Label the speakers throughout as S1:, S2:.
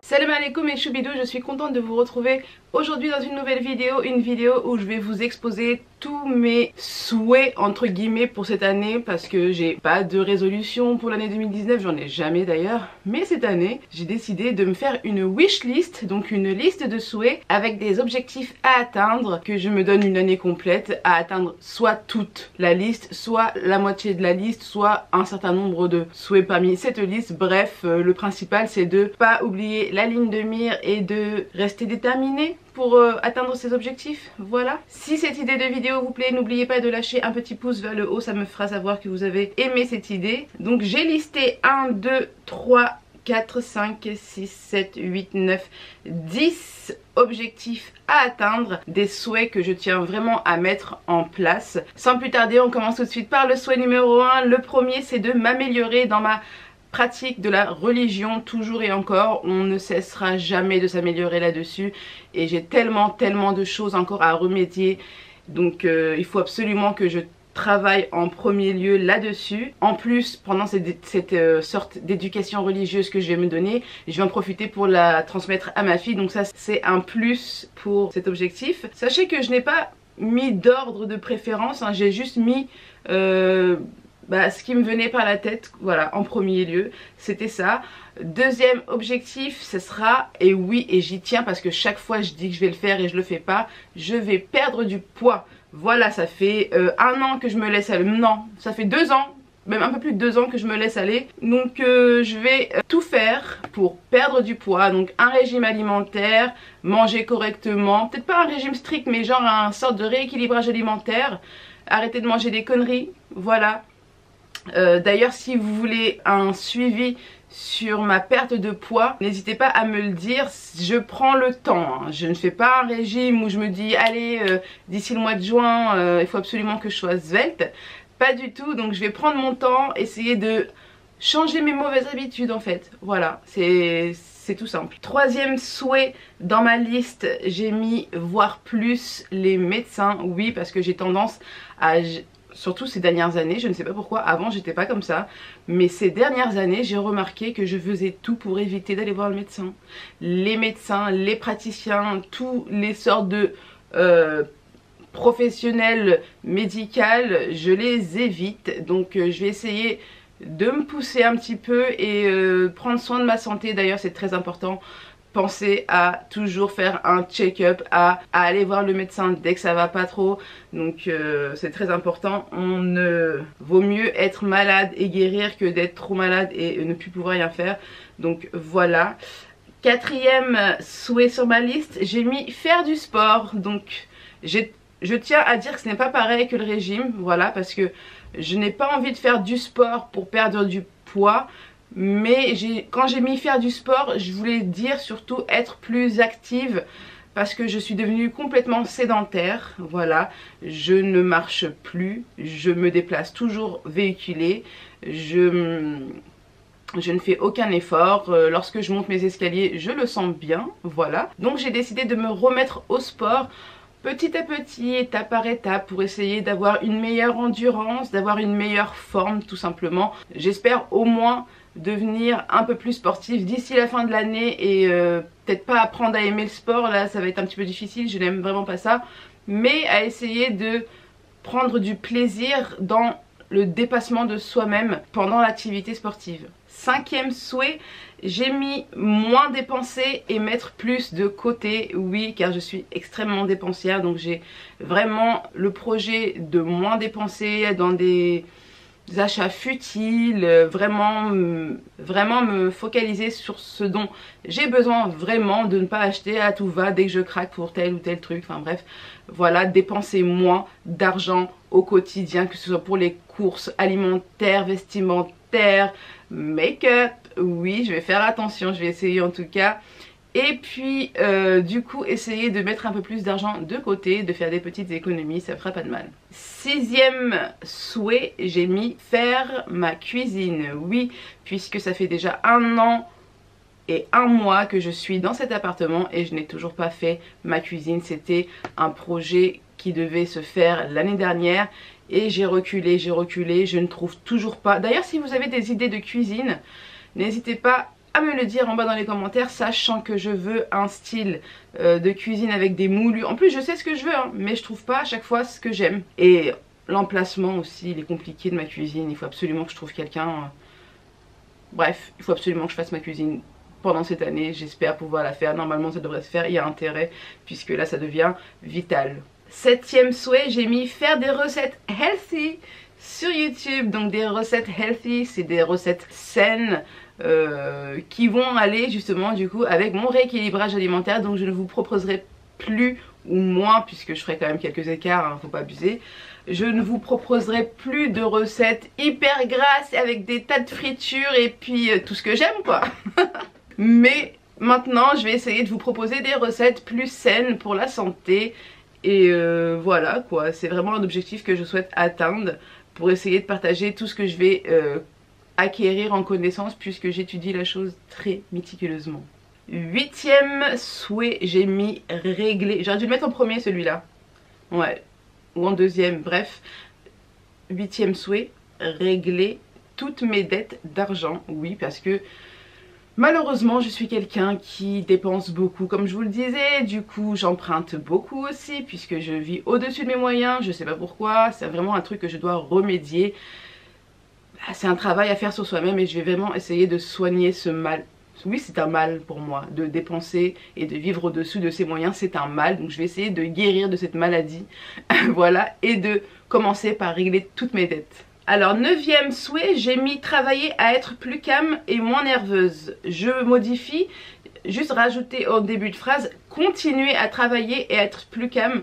S1: Salam alaikum et choubidou, je suis contente de vous retrouver aujourd'hui dans une nouvelle vidéo, où je vais vous exposer tous mes souhaits entre guillemets pour cette année, parce que j'ai pas de résolution pour l'année 2019, j'en ai jamais d'ailleurs, mais cette année j'ai décidé de me faire une wish list, donc une liste de souhaits avec des objectifs à atteindre, que je me donne une année complète à atteindre, soit toute la liste, soit la moitié de la liste, soit un certain nombre de souhaits parmi cette liste. Bref, le principal c'est de pas oublier la ligne de mire et de rester déterminé pour atteindre ses objectifs. Voilà. Si cette idée de vidéo vous plaît, n'oubliez pas de lâcher un petit pouce vers le haut, ça me fera savoir que vous avez aimé cette idée. Donc j'ai listé 1, 2, 3, 4, 5, 6, 7, 8, 9, 10 objectifs à atteindre, des souhaits que je tiens vraiment à mettre en place. Sans plus tarder, on commence tout de suite par le souhait numéro 1. Le premier, c'est de m'améliorer dans ma pratique de la religion, toujours et encore. On ne cessera jamais de s'améliorer là-dessus et j'ai tellement de choses encore à remédier, donc il faut absolument que je travaille en premier lieu là-dessus. En plus, pendant cette sorte d'éducation religieuse que je vais me donner, je vais en profiter pour la transmettre à ma fille, donc ça c'est un plus pour cet objectif. Sachez que je n'ai pas mis d'ordre de préférence, hein, j'ai juste mis ce qui me venait par la tête, voilà, en premier lieu, c'était ça. Deuxième objectif, ce sera, et oui, et j'y tiens parce que chaque fois je dis que je vais le faire et je le fais pas, je vais perdre du poids. Voilà, ça fait 1 an que je me laisse aller, non, ça fait 2 ans, même un peu plus de 2 ans que je me laisse aller. Donc je vais tout faire pour perdre du poids, donc un régime alimentaire, manger correctement, peut-être pas un régime strict, mais genre un sorte de rééquilibrage alimentaire, arrêter de manger des conneries, voilà. D'ailleurs, si vous voulez un suivi sur ma perte de poids, n'hésitez pas à me le dire, je prends le temps, hein. Je ne fais pas un régime où je me dis allez d'ici le mois de juin il faut absolument que je sois svelte, pas du tout. Donc je vais prendre mon temps, essayer de changer mes mauvaises habitudes en fait, voilà, c'est tout simple. Troisième souhait dans ma liste, j'ai mis voir plus les médecins, oui, parce que j'ai tendance à... Surtout ces dernières années, je ne sais pas pourquoi, avant j'étais pas comme ça, mais ces dernières années j'ai remarqué que je faisais tout pour éviter d'aller voir le médecin. Les médecins, les praticiens, tous les sortes de professionnels médicaux, je les évite. Donc je vais essayer de me pousser un petit peu et prendre soin de ma santé. D'ailleurs c'est très important. Pensez à toujours faire un check-up, à aller voir le médecin dès que ça va pas trop. Donc c'est très important. Vaut mieux être malade et guérir que d'être trop malade et ne plus pouvoir rien faire. Donc voilà. Quatrième souhait sur ma liste, j'ai mis faire du sport. Donc je tiens à dire que ce n'est pas pareil que le régime. Voilà, parce que je n'ai pas envie de faire du sport pour perdre du poids. Mais quand j'ai mis faire du sport, je voulais dire surtout être plus active, parce que je suis devenue complètement sédentaire. Voilà, je ne marche plus, je me déplace toujours véhiculée, je ne fais aucun effort. Lorsque je monte mes escaliers, je le sens bien, voilà. Donc j'ai décidé de me remettre au sport petit à petit, étape par étape, pour essayer d'avoir une meilleure endurance, d'avoir une meilleure forme tout simplement. J'espère au moins devenir un peu plus sportive d'ici la fin de l'année et peut-être pas apprendre à aimer le sport, là ça va être un petit peu difficile, je n'aime vraiment pas ça, mais à essayer de prendre du plaisir dans le dépassement de soi-même pendant l'activité sportive. Cinquième souhait, j'ai mis moins dépenser et mettre plus de côté, oui, car je suis extrêmement dépensière, donc j'ai vraiment le projet de moins dépenser dans des achats futiles, vraiment me focaliser sur ce dont j'ai besoin vraiment, de ne pas acheter à tout va dès que je craque pour tel ou tel truc, enfin bref, voilà, dépenser moins d'argent au quotidien, que ce soit pour les courses alimentaires, vestimentaires, make-up, oui, je vais faire attention, je vais essayer en tout cas. Et puis du coup essayer de mettre un peu plus d'argent de côté, de faire des petites économies, ça fera pas de mal. Sixième souhait, j'ai mis faire ma cuisine, oui, puisque ça fait déjà 1 an et 1 mois que je suis dans cet appartement et je n'ai toujours pas fait ma cuisine. C'était un projet qui devait se faire l'année dernière et j'ai reculé, je ne trouve toujours pas. D'ailleurs, si vous avez des idées de cuisine, n'hésitez pas à me le dire en bas dans les commentaires, sachant que je veux un style de cuisine avec des moulures. En plus, je sais ce que je veux, hein, mais je trouve pas à chaque fois ce que j'aime. Et l'emplacement aussi, il est compliqué de ma cuisine. Il faut absolument que je trouve quelqu'un. Bref, il faut absolument que je fasse ma cuisine pendant cette année. J'espère pouvoir la faire. Normalement, ça devrait se faire. Il y a intérêt, puisque là, ça devient vital. 7e souhait, j'ai mis faire des recettes healthy sur YouTube. Donc des recettes healthy, c'est des recettes saines qui vont aller justement du coup avec mon rééquilibrage alimentaire. Donc je ne vous proposerai plus, ou moins, puisque je ferai quand même quelques écarts, hein, faut pas abuser. Je ne vous proposerai plus de recettes hyper grasses avec des tas de fritures et puis tout ce que j'aime quoi. Mais maintenant je vais essayer de vous proposer des recettes plus saines pour la santé. Et voilà quoi, c'est vraiment un objectif que je souhaite atteindre pour essayer de partager tout ce que je vais acquérir en connaissance, puisque j'étudie la chose très méticuleusement. 8e souhait, j'ai mis régler. J'aurais dû le mettre en premier celui-là. Ouais, ou en 2e, bref. 8e souhait, régler toutes mes dettes d'argent. Oui, parce que malheureusement, je suis quelqu'un qui dépense beaucoup, comme je vous le disais. Du coup, j'emprunte beaucoup aussi, puisque je vis au-dessus de mes moyens. Je sais pas pourquoi, c'est vraiment un truc que je dois remédier. C'est un travail à faire sur soi-même et je vais vraiment essayer de soigner ce mal. Oui, c'est un mal pour moi, de dépenser et de vivre au-dessus de ses moyens, c'est un mal. Donc je vais essayer de guérir de cette maladie, voilà, et de commencer par régler toutes mes dettes. Alors 9e souhait, j'ai mis travailler à être plus calme et moins nerveuse. Je modifie, juste rajouter au début de phrase, continuer à travailler et à être plus calme.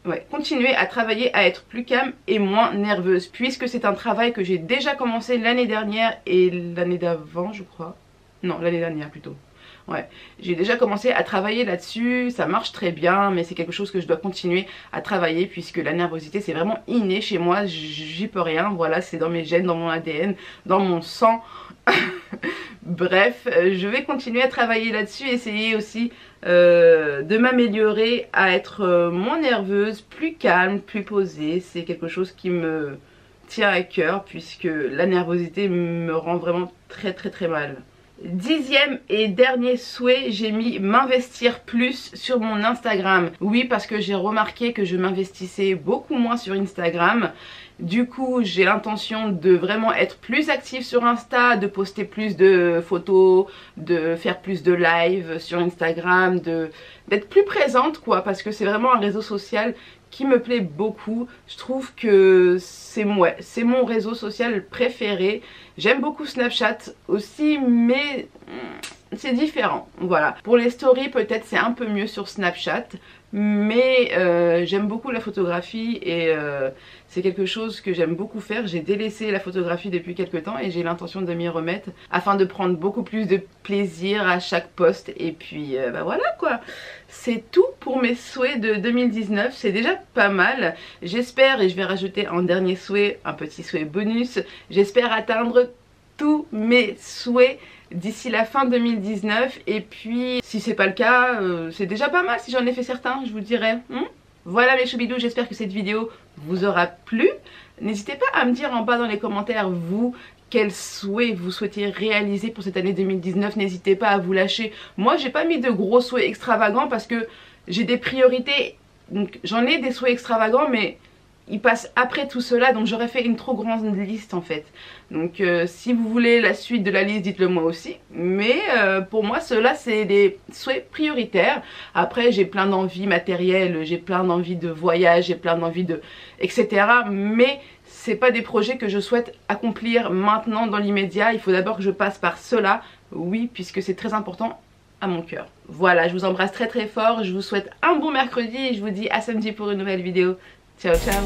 S1: Ouais, continuer à travailler à être plus calme et moins nerveuse, puisque c'est un travail que j'ai déjà commencé l'année dernière et l'année d'avant je crois. Non, l'année dernière plutôt. Ouais, j'ai déjà commencé à travailler là-dessus, ça marche très bien, mais c'est quelque chose que je dois continuer à travailler, puisque la nervosité c'est vraiment inné chez moi, j'y peux rien, voilà, c'est dans mes gènes, dans mon ADN, dans mon sang. Bref, je vais continuer à travailler là-dessus, essayer aussi de m'améliorer à être moins nerveuse, plus calme, plus posée. C'est quelque chose qui me tient à cœur, puisque la nervosité me rend vraiment très mal. 10e et dernier souhait, j'ai mis m'investir plus sur mon Instagram. Oui, parce que j'ai remarqué que je m'investissais beaucoup moins sur Instagram. Du coup, j'ai l'intention de vraiment être plus active sur Insta, de poster plus de photos, de faire plus de live sur Instagram, d'être plus présente quoi, parce que c'est vraiment un réseau social qui me plaît beaucoup. Je trouve que c'est mon réseau social préféré. J'aime beaucoup Snapchat aussi, mais c'est différent. Voilà. Pour les stories, peut-être c'est un peu mieux sur Snapchat, mais j'aime beaucoup la photographie et c'est quelque chose que j'aime beaucoup faire. J'ai délaissé la photographie depuis quelques temps et j'ai l'intention de m'y remettre afin de prendre beaucoup plus de plaisir à chaque post. Et puis bah voilà quoi, c'est tout pour mes souhaits de 2019, c'est déjà pas mal. J'espère, et je vais rajouter un dernier souhait, un petit souhait bonus, j'espère atteindre tous mes souhaits d'ici la fin 2019, et puis si c'est pas le cas, c'est déjà pas mal si j'en ai fait certains, je vous dirai. Voilà mes choubidous, j'espère que cette vidéo vous aura plu. N'hésitez pas à me dire en bas dans les commentaires, vous, quels souhaits vous souhaitez réaliser pour cette année 2019. N'hésitez pas à vous lâcher. Moi j'ai pas mis de gros souhaits extravagants parce que j'ai des priorités. Donc j'en ai des souhaits extravagants, mais ils passent après tout cela, donc j'aurais fait une trop grande liste en fait. Donc si vous voulez la suite de la liste, dites-le moi aussi. Mais pour moi ceux-là c'est des souhaits prioritaires. Après j'ai plein d'envies matérielles, j'ai plein d'envies de voyage, j'ai plein d'envies de... etc. Mais c'est pas des projets que je souhaite accomplir maintenant dans l'immédiat. Il faut d'abord que je passe par cela, oui, puisque c'est très important à mon cœur. Voilà, je vous embrasse très fort, je vous souhaite un bon mercredi et je vous dis à samedi pour une nouvelle vidéo. Ciao ciao.